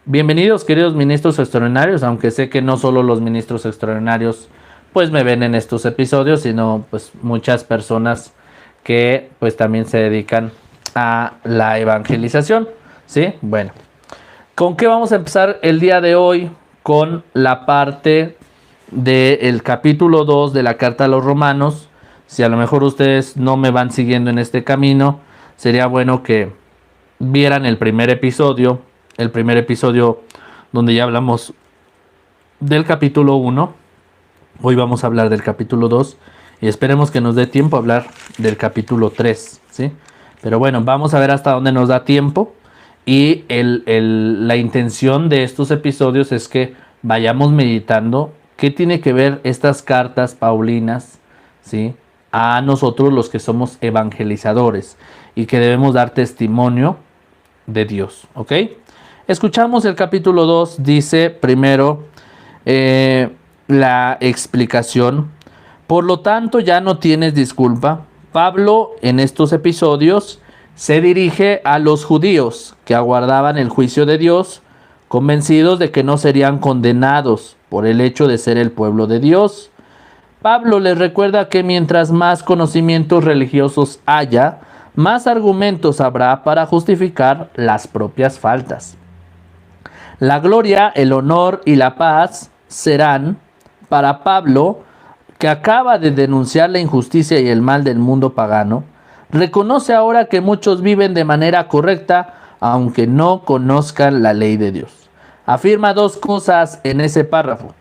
Bienvenidos, queridos ministros extraordinarios, aunque sé que no solo los ministros extraordinarios pues me ven en estos episodios, sino pues muchas personas que pues también se dedican a la evangelización, ¿sí? Bueno, ¿con qué vamos a empezar el día de hoy? Con la parte del capítulo 2 de la carta a los romanos. Si a lo mejor ustedes no me van siguiendo en este camino, sería bueno que vieran el primer episodio donde ya hablamos del capítulo 1. Hoy vamos a hablar del capítulo 2 y esperemos que nos dé tiempo a hablar del capítulo 3, ¿sí? Pero bueno, vamos a ver hasta dónde nos da tiempo y la intención de estos episodios es que vayamos meditando qué tiene que ver estas cartas paulinas, ¿sí?, a nosotros los que somos evangelizadores y que debemos dar testimonio de Dios, ¿ok? Escuchamos el capítulo 2, dice primero la explicación. Por lo tanto, ya no tienes disculpa. Pablo en estos episodios se dirige a los judíos que aguardaban el juicio de Dios, convencidos de que no serían condenados por el hecho de ser el pueblo de Dios. Pablo les recuerda que mientras más conocimientos religiosos haya, más argumentos habrá para justificar las propias faltas. La gloria, el honor y la paz serán para Pablo, que acaba de denunciar la injusticia y el mal del mundo pagano. Reconoce ahora que muchos viven de manera correcta, aunque no conozcan la ley de Dios. Afirma dos cosas en ese párrafo.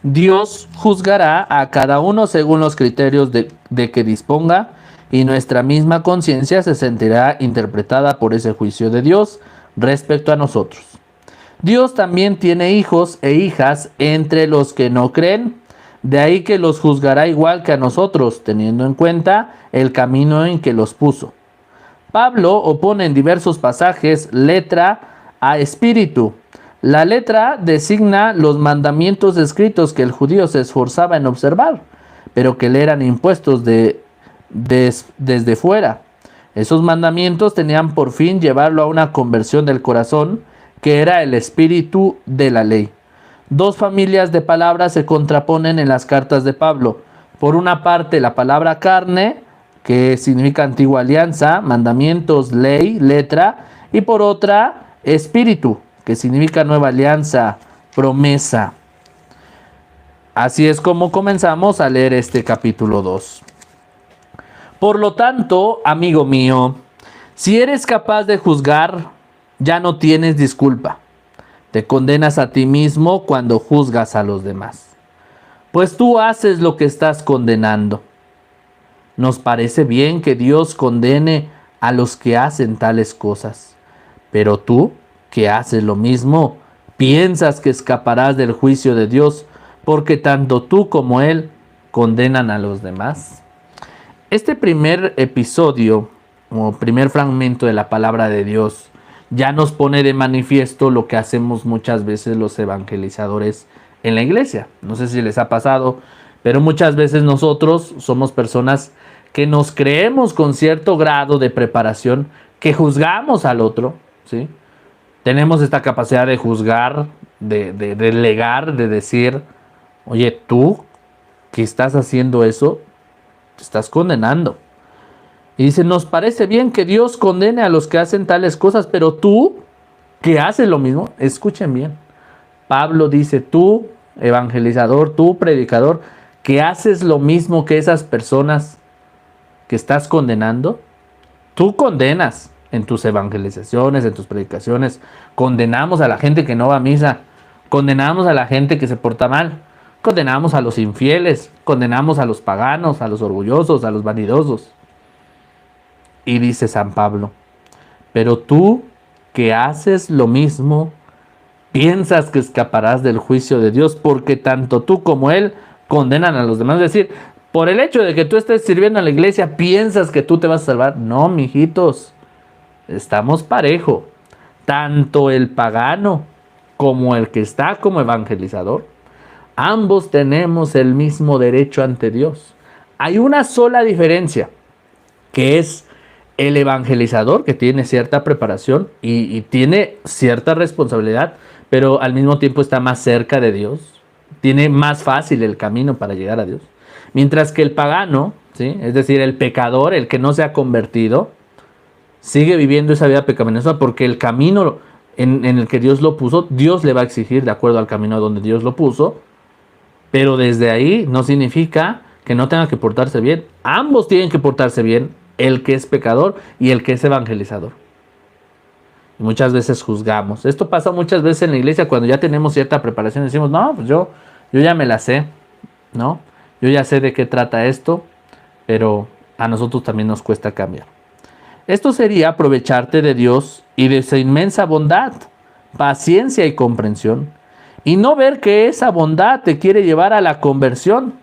Dios juzgará a cada uno según los criterios de que disponga, y nuestra misma conciencia se sentirá interpretada por ese juicio de Dios respecto a nosotros. Dios también tiene hijos e hijas entre los que no creen, de ahí que los juzgará igual que a nosotros, teniendo en cuenta el camino en que los puso. Pablo opone en diversos pasajes letra a espíritu. La letra designa los mandamientos escritos que el judío se esforzaba en observar, pero que le eran impuestos desde fuera. Esos mandamientos tenían por fin llevarlo a una conversión del corazón, que era el espíritu de la ley. Dos familias de palabras se contraponen en las cartas de Pablo. Por una parte, la palabra carne, que significa antigua alianza, mandamientos, ley, letra, y por otra, espíritu, que significa nueva alianza, promesa. Así es como comenzamos a leer este capítulo 2. Por lo tanto, amigo mío, si eres capaz de juzgar, ya no tienes disculpa. Te condenas a ti mismo cuando juzgas a los demás, pues tú haces lo que estás condenando. Nos parece bien que Dios condene a los que hacen tales cosas, pero tú, que haces lo mismo, piensas que escaparás del juicio de Dios, porque tanto tú como Él condenan a los demás. Este primer episodio, o primer fragmento de la palabra de Dios, ya nos pone de manifiesto lo que hacemos muchas veces los evangelizadores en la iglesia. No sé si les ha pasado, pero muchas veces nosotros somos personas que nos creemos con cierto grado de preparación, que juzgamos al otro, ¿sí? Tenemos esta capacidad de juzgar, de delegar, de decir, oye, tú que estás haciendo eso, te estás condenando. Y dice, nos parece bien que Dios condene a los que hacen tales cosas, pero tú, que haces lo mismo, escuchen bien. Pablo dice, tú, evangelizador, tú, predicador, que haces lo mismo que esas personas que estás condenando. Tú condenas en tus evangelizaciones, en tus predicaciones. Condenamos a la gente que no va a misa. Condenamos a la gente que se porta mal. Condenamos a los infieles. Condenamos a los paganos, a los orgullosos, a los vanidosos. Y dice San Pablo, pero tú que haces lo mismo, piensas que escaparás del juicio de Dios, porque tanto tú como Él condenan a los demás. Es decir, por el hecho de que tú estés sirviendo a la iglesia, piensas que tú te vas a salvar. No, mijitos, estamos parejo. Tanto el pagano como el que está como evangelizador, ambos tenemos el mismo derecho ante Dios. Hay una sola diferencia, que es el evangelizador, que tiene cierta preparación y tiene cierta responsabilidad, pero al mismo tiempo está más cerca de Dios, tiene más fácil el camino para llegar a Dios. Mientras que el pagano, ¿sí?, es decir, el pecador, el que no se ha convertido, sigue viviendo esa vida pecaminosa porque el camino en el que Dios lo puso, Dios le va a exigir de acuerdo al camino donde Dios lo puso, pero desde ahí no significa que no tenga que portarse bien. Ambos tienen que portarse bien, el que es pecador y el que es evangelizador. Y muchas veces juzgamos. Esto pasa muchas veces en la iglesia cuando ya tenemos cierta preparación. Decimos, no, pues yo ya me la sé, ¿no? Yo ya sé de qué trata esto, pero a nosotros también nos cuesta cambiar. Esto sería aprovecharte de Dios y de su inmensa bondad, paciencia y comprensión, y no ver que esa bondad te quiere llevar a la conversión.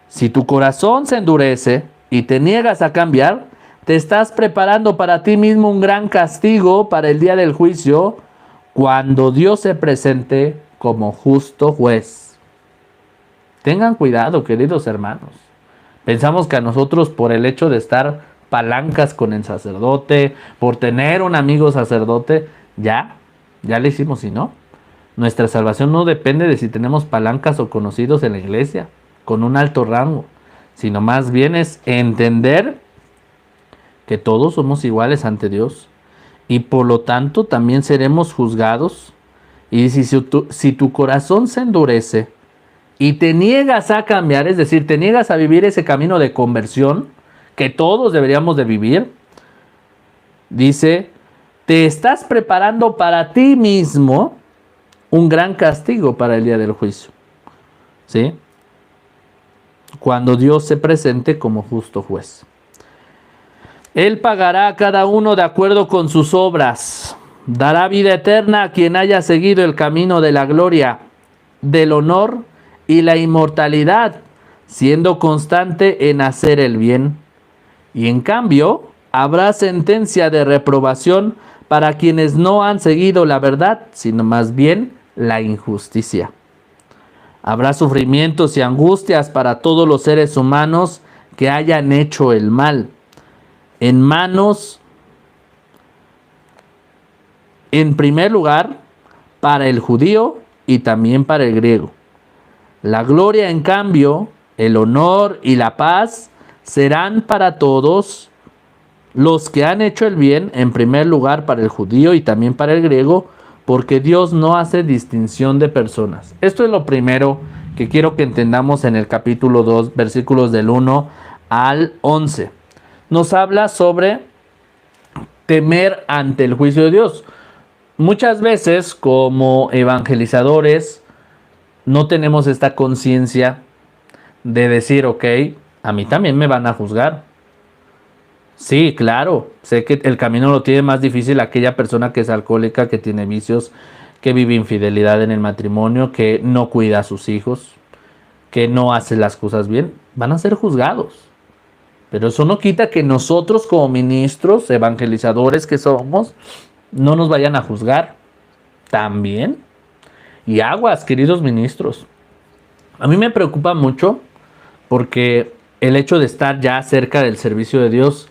Si tu corazón se endurece y te niegas a cambiar, te estás preparando para ti mismo un gran castigo para el día del juicio, cuando Dios se presente como justo juez. Tengan cuidado, queridos hermanos. Pensamos que a nosotros, por el hecho de estar palancas con el sacerdote, por tener un amigo sacerdote, ya le hicimos, y no. Nuestra salvación no depende de si tenemos palancas o conocidos en la iglesia con un alto rango, sino más bien es entender que todos somos iguales ante Dios y por lo tanto también seremos juzgados. Y si tu corazón se endurece y te niegas a cambiar, es decir, te niegas a vivir ese camino de conversión que todos deberíamos de vivir, dice, te estás preparando para ti mismo un gran castigo para el día del juicio, ¿sí?, cuando Dios se presente como justo juez. Él pagará a cada uno de acuerdo con sus obras. Dará vida eterna a quien haya seguido el camino de la gloria, del honor y la inmortalidad, siendo constante en hacer el bien. Y en cambio, habrá sentencia de reprobación para quienes no han seguido la verdad, sino más bien la injusticia. Habrá sufrimientos y angustias para todos los seres humanos que hayan hecho el mal, en primer lugar, para el judío y también para el griego. La gloria, en cambio, el honor y la paz serán para todos los que han hecho el bien, en primer lugar para el judío y también para el griego, porque Dios no hace distinción de personas. Esto es lo primero que quiero que entendamos en el capítulo 2, versículos del 1 al 11. Nos habla sobre temer ante el juicio de Dios. Muchas veces, como evangelizadores, no tenemos esta conciencia de decir, ok, a mí también me van a juzgar. Sí, claro, sé que el camino lo tiene más difícil aquella persona que es alcohólica, que tiene vicios, que vive infidelidad en el matrimonio, que no cuida a sus hijos, que no hace las cosas bien. Van a ser juzgados. Pero eso no quita que nosotros como ministros, evangelizadores que somos, no nos vayan a juzgar también. Y aguas, queridos ministros. A mí me preocupa mucho porque el hecho de estar ya cerca del servicio de Dios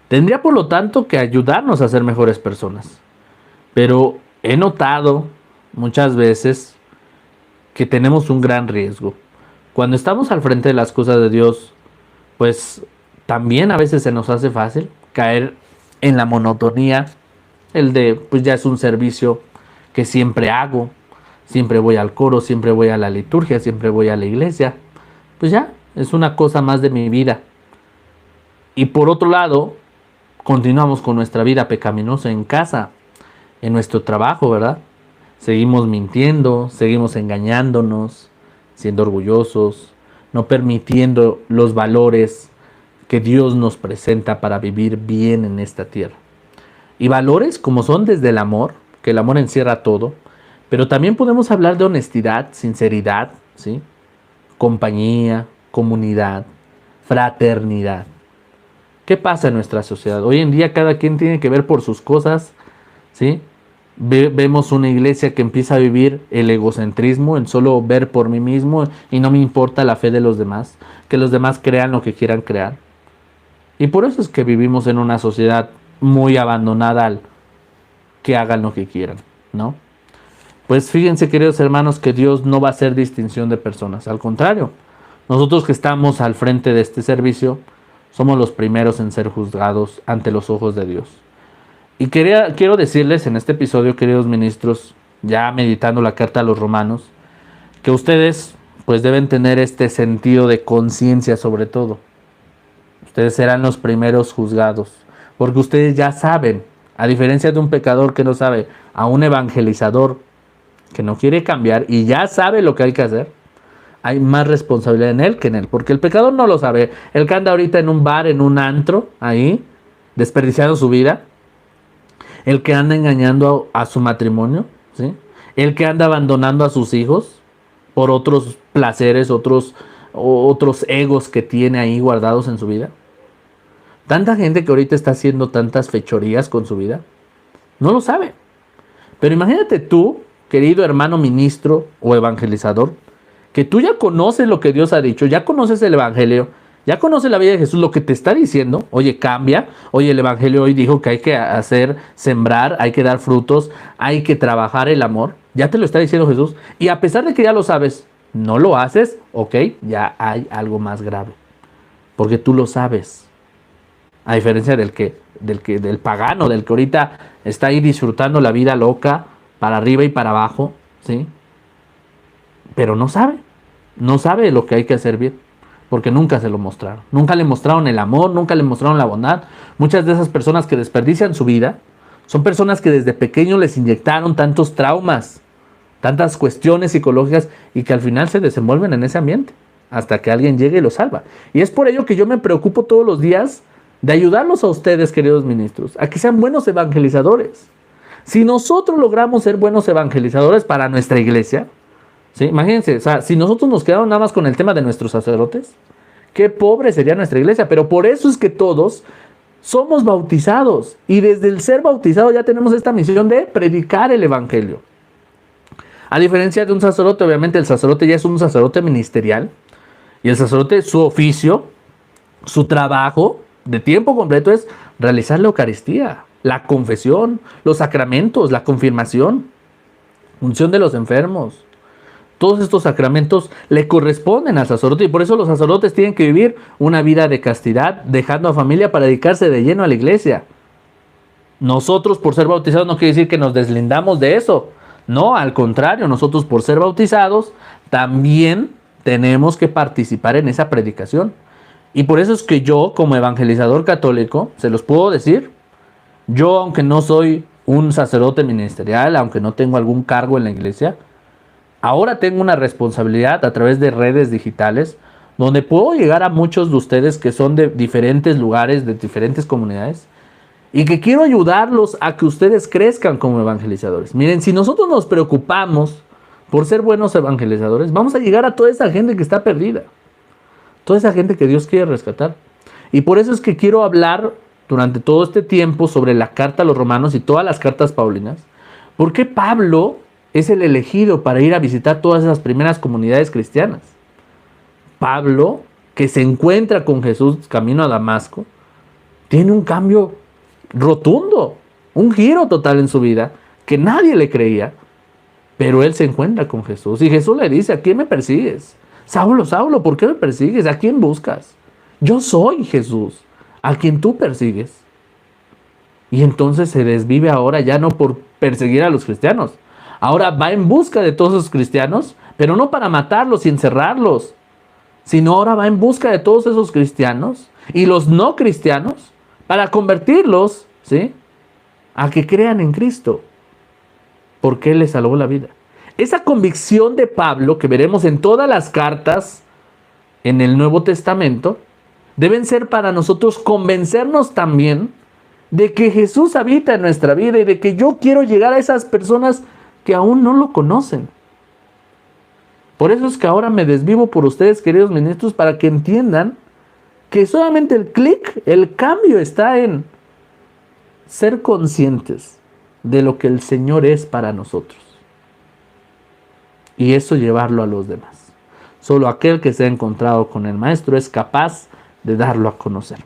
tendría por lo tanto que ayudarnos a ser mejores personas. Pero he notado muchas veces que tenemos un gran riesgo. Cuando estamos al frente de las cosas de Dios, pues también a veces se nos hace fácil caer en la monotonía. El de, pues ya es un servicio que siempre hago. Siempre voy al coro, siempre voy a la liturgia, siempre voy a la iglesia. Pues ya, es una cosa más de mi vida. Y por otro lado, continuamos con nuestra vida pecaminosa en casa, en nuestro trabajo, ¿verdad? Seguimos mintiendo, seguimos engañándonos, siendo orgullosos, no permitiendo los valores que Dios nos presenta para vivir bien en esta tierra. Y valores como son desde el amor, que el amor encierra todo, pero también podemos hablar de honestidad, sinceridad, ¿sí?, compañía, comunidad, fraternidad. ¿Qué pasa en nuestra sociedad? Hoy en día cada quien tiene que ver por sus cosas, ¿sí? Vemos una iglesia que empieza a vivir el egocentrismo, el solo ver por mí mismo y no me importa la fe de los demás, que los demás crean lo que quieran crear. Y por eso es que vivimos en una sociedad muy abandonada al que hagan lo que quieran, ¿no? Pues fíjense, queridos hermanos, que Dios no va a hacer distinción de personas. Al contrario, nosotros que estamos al frente de este servicio, somos los primeros en ser juzgados ante los ojos de Dios. Y quiero decirles en este episodio, queridos ministros, ya meditando la carta a los romanos, que ustedes pues deben tener este sentido de conciencia sobre todo. Ustedes serán los primeros juzgados, porque ustedes ya saben, a diferencia de un pecador que no sabe, a un evangelizador que no quiere cambiar y ya sabe lo que hay que hacer, hay más responsabilidad en él que en él, porque el pecador no lo sabe. El que anda ahorita en un bar, en un antro, ahí, desperdiciando su vida, el que anda engañando a su matrimonio, ¿sí? El que anda abandonando a sus hijos por otros placeres, otros egos que tiene ahí guardados en su vida. Tanta gente que ahorita está haciendo tantas fechorías con su vida, no lo sabe. Pero imagínate tú, querido hermano ministro o evangelizador, que tú ya conoces lo que Dios ha dicho, ya conoces el evangelio, ya conoces la vida de Jesús, lo que te está diciendo. Oye, cambia. Oye, el evangelio hoy dijo que hay que hacer, sembrar, hay que dar frutos, hay que trabajar el amor. Ya te lo está diciendo Jesús. Y a pesar de que ya lo sabes, no lo haces, ok, ya hay algo más grave. Porque tú lo sabes. A diferencia del pagano, del que ahorita está ahí disfrutando la vida loca, para arriba y para abajo, ¿sí? Pero no sabe lo que hay que hacer bien, porque nunca se lo mostraron. Nunca le mostraron el amor, nunca le mostraron la bondad. Muchas de esas personas que desperdician su vida son personas que desde pequeños les inyectaron tantos traumas, tantas cuestiones psicológicas y que al final se desenvuelven en ese ambiente hasta que alguien llegue y los salva. Y es por ello que yo me preocupo todos los días de ayudarlos a ustedes, queridos ministros, a que sean buenos evangelizadores. Si nosotros logramos ser buenos evangelizadores para nuestra iglesia, ¿sí? Imagínense, o sea, si nosotros nos quedamos nada más con el tema de nuestros sacerdotes, qué pobre sería nuestra iglesia. Pero por eso es que todos somos bautizados y desde el ser bautizados ya tenemos esta misión de predicar el evangelio. A diferencia de un sacerdote, obviamente el sacerdote ya es un sacerdote ministerial y el sacerdote, su oficio, su trabajo de tiempo completo es realizar la Eucaristía, la confesión, los sacramentos, la confirmación, unción de los enfermos. Todos estos sacramentos le corresponden al sacerdote y por eso los sacerdotes tienen que vivir una vida de castidad, dejando a familia para dedicarse de lleno a la iglesia. Nosotros por ser bautizados no quiere decir que nos deslindamos de eso. No, al contrario, nosotros por ser bautizados también tenemos que participar en esa predicación. Y por eso es que yo, como evangelizador católico, se los puedo decir, yo, aunque no soy un sacerdote ministerial, aunque no tengo algún cargo en la iglesia, ahora tengo una responsabilidad a través de redes digitales, donde puedo llegar a muchos de ustedes que son de diferentes lugares, de diferentes comunidades, y que quiero ayudarlos a que ustedes crezcan como evangelizadores. Miren, si nosotros nos preocupamos por ser buenos evangelizadores, vamos a llegar a toda esa gente que está perdida, toda esa gente que Dios quiere rescatar. Y por eso es que quiero hablar durante todo este tiempo sobre la carta a los romanos y todas las cartas paulinas. ¿Por qué Pablo es el elegido para ir a visitar todas esas primeras comunidades cristianas? Pablo, que se encuentra con Jesús camino a Damasco, tiene un cambio rotundo, un giro total en su vida, que nadie le creía, pero él se encuentra con Jesús y Jesús le dice: ¿a quién me persigues? Saulo, Saulo, ¿por qué me persigues? ¿A quién buscas? Yo soy Jesús, a quien tú persigues. Y entonces se desvive ahora ya no por perseguir a los cristianos, ahora va en busca de todos esos cristianos, pero no para matarlos y encerrarlos, sino ahora va en busca de todos esos cristianos y los no cristianos para convertirlos, ¿sí?, a que crean en Cristo, porque Él les salvó la vida. Esa convicción de Pablo que veremos en todas las cartas en el Nuevo Testamento deben ser para nosotros convencernos también de que Jesús habita en nuestra vida y de que yo quiero llegar a esas personas que aún no lo conocen. Por eso es que ahora me desvivo por ustedes, queridos ministros, para que entiendan que solamente el clic, el cambio está en ser conscientes de lo que el Señor es para nosotros. Y eso llevarlo a los demás. Solo aquel que se ha encontrado con el Maestro es capaz de darlo a conocer.